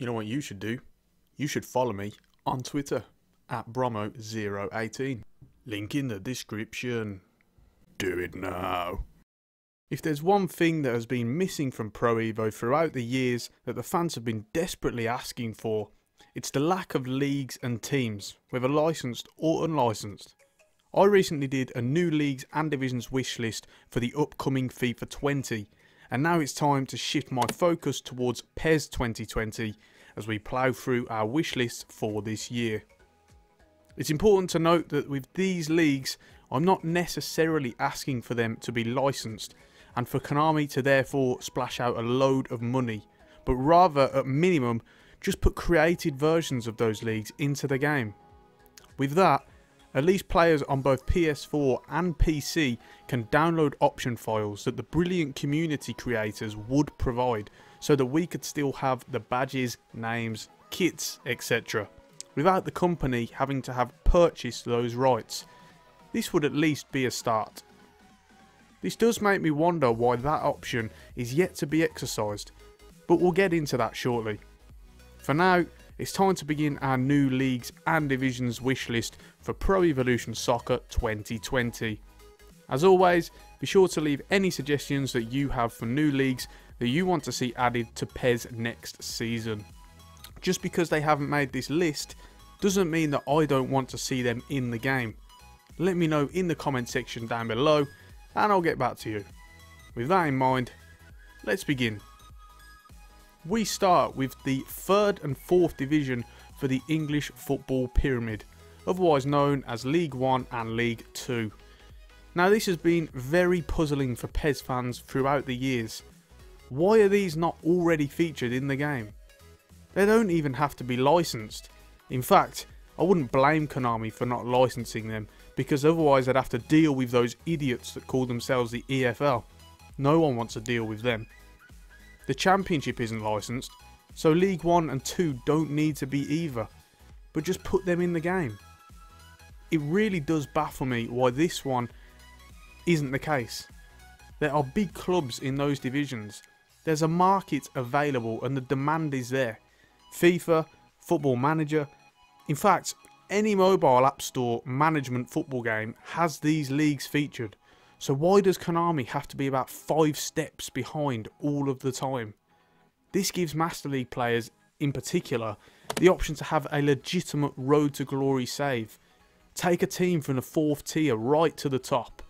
You know what you should do? You should follow me on Twitter at Bromo018. Link in the description. Do it now. If there's one thing that has been missing from Pro Evo throughout the years that the fans have been desperately asking for, it's the lack of leagues and teams, whether licensed or unlicensed. I recently did a new leagues and divisions wish list for the upcoming FIFA 20, and now it's time to shift my focus towards PES 2020 as we plough through our wish list for this year. It's important to note that with these leagues, I'm not necessarily asking for them to be licensed and for Konami to therefore splash out a load of money, but rather at minimum just put created versions of those leagues into the game. With that, at least players on both PS4 and PC can download option files that the brilliant community creators would provide so that we could still have the badges, names, kits, etc. without the company having to have purchased those rights. This would at least be a start. This does make me wonder why that option is yet to be exercised, but we'll get into that shortly. For now, it's time to begin our new leagues and divisions wish list for Pro Evolution Soccer 2020. As always, be sure to leave any suggestions that you have for new leagues that you want to see added to PES next season. Just because they haven't made this list doesn't mean that I don't want to see them in the game. Let me know in the comment section down below and I'll get back to you. With that in mind, let's begin. We start with the 3rd and 4th division for the English football pyramid, otherwise known as League 1 and League 2. Now this has been very puzzling for PES fans throughout the years. Why are these not already featured in the game? They don't even have to be licensed. In fact, I wouldn't blame Konami for not licensing them, because otherwise they'd have to deal with those idiots that call themselves the EFL. No one wants to deal with them. The Championship isn't licensed, so League 1 and 2 don't need to be either, but just put them in the game. It really does baffle me why this one isn't the case. There are big clubs in those divisions, there's a market available and the demand is there. FIFA, Football Manager, in fact any mobile app store management football game has these leagues featured. So why does Konami have to be about 5 steps behind all of the time? This gives Master League players, in particular, the option to have a legitimate road to glory save. Take a team from the 4th tier right to the top.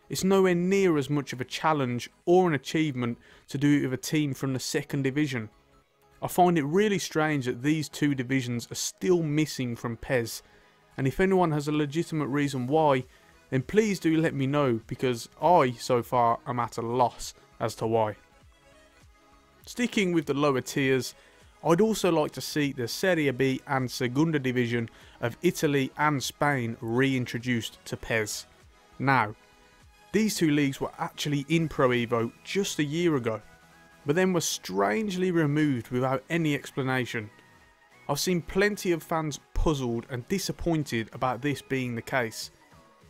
It's nowhere near as much of a challenge or an achievement to do it with a team from the 2nd division. I find it really strange that these two divisions are still missing from PES, and if anyone has a legitimate reason why, then please do let me know, because I, so far, am at a loss as to why. Sticking with the lower tiers, I'd also like to see the Serie B and Segunda Division of Italy and Spain reintroduced to PES. Now, these two leagues were actually in Pro Evo just a year ago, but then were strangely removed without any explanation. I've seen plenty of fans puzzled and disappointed about this being the case.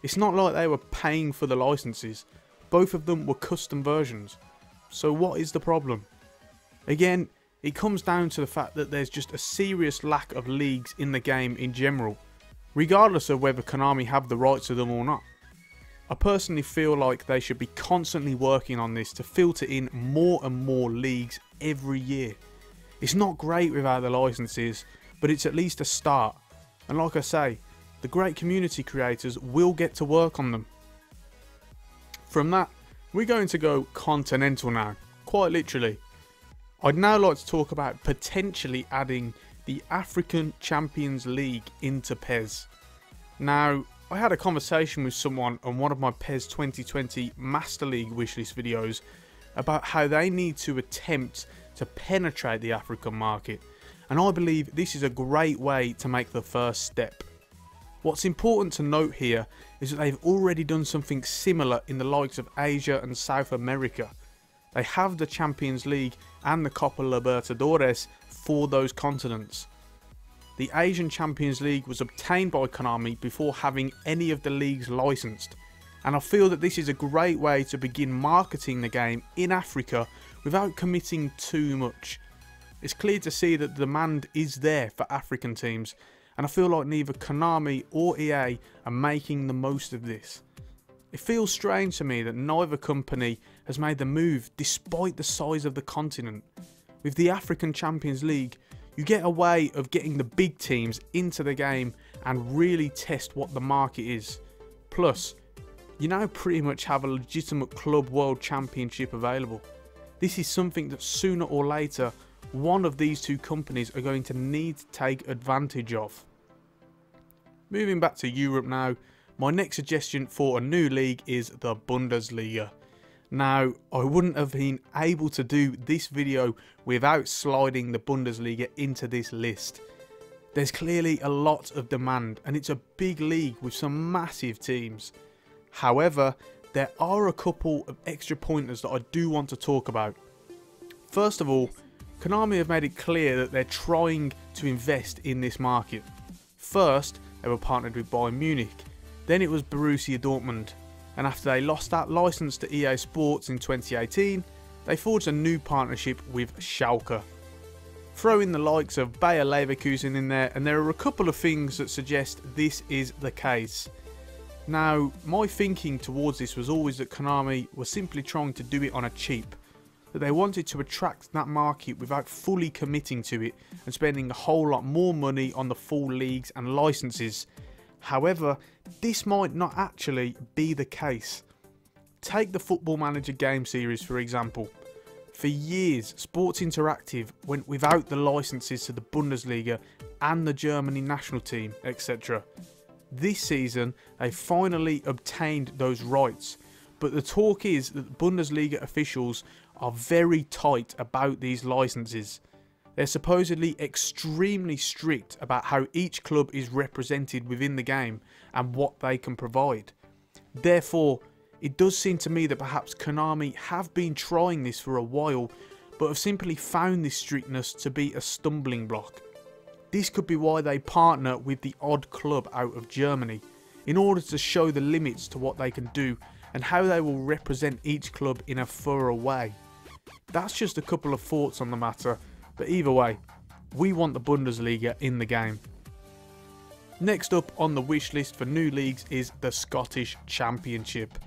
It's not like they were paying for the licenses, both of them were custom versions. So what is the problem? Again, it comes down to the fact that there's just a serious lack of leagues in the game in general, regardless of whether Konami have the rights to them or not. I personally feel like they should be constantly working on this to filter in more and more leagues every year. It's not great without the licenses, but it's at least a start, and like I say, the great community creators will get to work on them. From that, we're going to go continental now, quite literally. I'd now like to talk about potentially adding the African Champions League into PES. Now, I had a conversation with someone on one of my PES 2020 Master League wishlist videos about how they need to attempt to penetrate the African market, and I believe this is a great way to make the first step. What's important to note here is that they've already done something similar in the likes of Asia and South America. They have the Champions League and the Copa Libertadores for those continents. The Asian Champions League was obtained by Konami before having any of the leagues licensed, and I feel that this is a great way to begin marketing the game in Africa without committing too much. it's clear to see that the demand is there for African teams, and I feel like neither Konami or EA are making the most of this. It feels strange to me that neither company has made the move despite the size of the continent. With the African Champions League, you get a way of getting the big teams into the game and really test what the market is. Plus, you now pretty much have a legitimate club world championship available. This is something that sooner or later, one of these two companies are going to need to take advantage of. Moving back to Europe now, my next suggestion for a new league is the Bundesliga. Now, I wouldn't have been able to do this video without sliding the Bundesliga into this list. There's clearly a lot of demand and it's a big league with some massive teams. However, there are a couple of extra pointers that I do want to talk about. First of all, Konami have made it clear that they're trying to invest in this market. First, they were partnered with Bayern Munich, then it was Borussia Dortmund, and after they lost that license to EA Sports in 2018, they forged a new partnership with Schalke. Throw in the likes of Bayer Leverkusen in there, and there are a couple of things that suggest this is the case. Now, my thinking towards this was always that Konami was simply trying to do it on a cheap, that they wanted to attract that market without fully committing to it and spending a whole lot more money on the full leagues and licenses. However, this might not actually be the case. Take the Football Manager game series for example. For years, Sports Interactive went without the licenses to the Bundesliga and the Germany national team, etc. This season, they finally obtained those rights, but the talk is that the Bundesliga officials are very tight about these licenses. They're supposedly extremely strict about how each club is represented within the game and what they can provide. Therefore, it does seem to me that perhaps Konami have been trying this for a while, but have simply found this strictness to be a stumbling block. This could be why they partner with the odd club out of Germany, in order to show the limits to what they can do and how they will represent each club in a thorough way. That's just a couple of thoughts on the matter. But either way, we want the Bundesliga in the game. Next up on the wish list for new leagues is the Scottish Championship.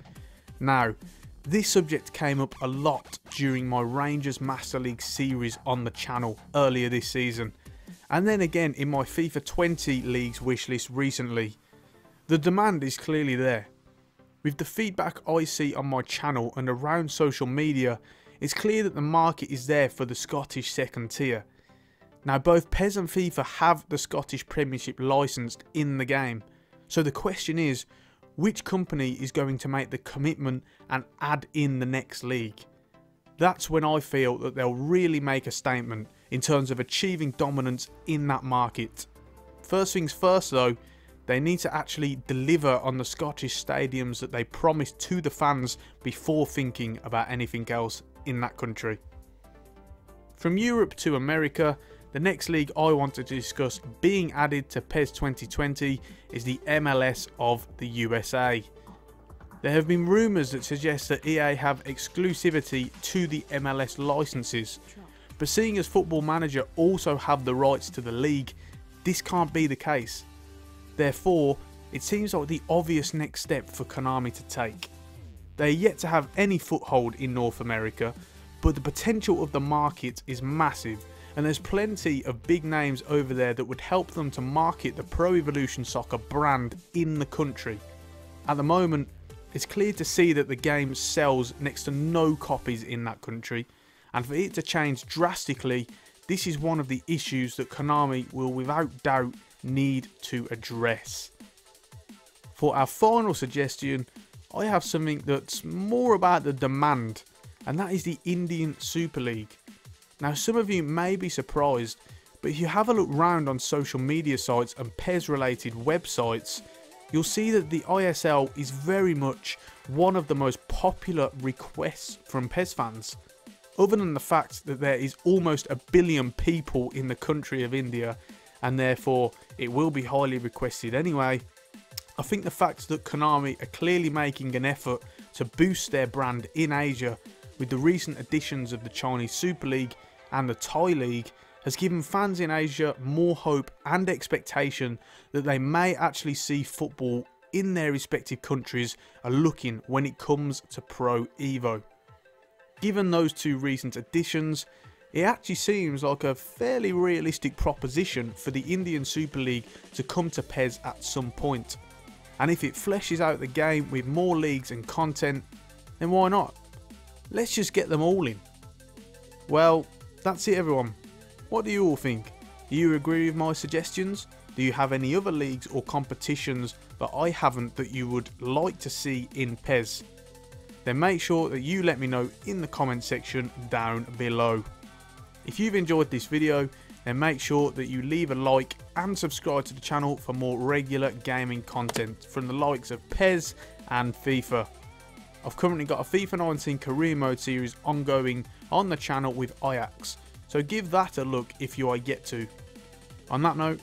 Now, this subject came up a lot during my Rangers Master League series on the channel earlier this season, and then again in my FIFA 20 leagues wish list recently. The demand is clearly there. With the feedback I see on my channel and around social media, it's clear that the market is there for the Scottish second tier. Now, both PES and FIFA have the Scottish Premiership licensed in the game, so the question is, which company is going to make the commitment and add in the next league? That's when I feel that they'll really make a statement in terms of achieving dominance in that market. First things first though, they need to actually deliver on the Scottish stadiums that they promised to the fans before thinking about anything else in that country. From Europe to America, the next league I want to discuss being added to PES 2020 is the MLS of the USA. There have been rumours that suggest that EA have exclusivity to the MLS licenses, but seeing as Football Manager also have the rights to the league, this can't be the case. Therefore, it seems like the obvious next step for Konami to take. They are yet to have any foothold in North America, but the potential of the market is massive, and there's plenty of big names over there that would help them to market the Pro Evolution Soccer brand in the country. At the moment, it's clear to see that the game sells next to no copies in that country, and for it to change drastically, this is one of the issues that Konami will without doubt need to address. For our final suggestion, I have something that's more about the demand, and that is the Indian Super League. Now, some of you may be surprised, but if you have a look round on social media sites and PES related websites, you'll see that the ISL is very much one of the most popular requests from PES fans. Other than the fact that there is almost 1 billion people in the country of India, and therefore it will be highly requested anyway, I think the fact that Konami are clearly making an effort to boost their brand in Asia with the recent additions of the Chinese Super League and the Thai League, has given fans in Asia more hope and expectation that they may actually see football in their respective countries are looking when it comes to Pro Evo. Given those two recent additions, it actually seems like a fairly realistic proposition for the Indian Super League to come to PES at some point. And if it fleshes out the game with more leagues and content, then why not? Let's just get them all in. Well, that's it everyone. What do you all think? Do you agree with my suggestions? Do you have any other leagues or competitions that I haven't that you would like to see in PES? Then make sure that you let me know in the comment section down below. If you've enjoyed this video, then make sure that you leave a like and subscribe to the channel for more regular gaming content from the likes of PES and FIFA. I've currently got a FIFA 19 career mode series ongoing on the channel with Ajax, so give that a look if you are yet to. On that note,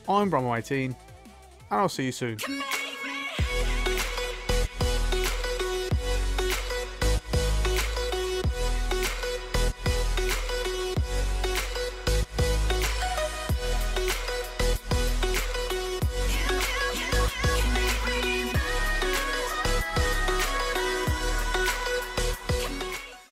I'm Bromo18 and I'll see you soon.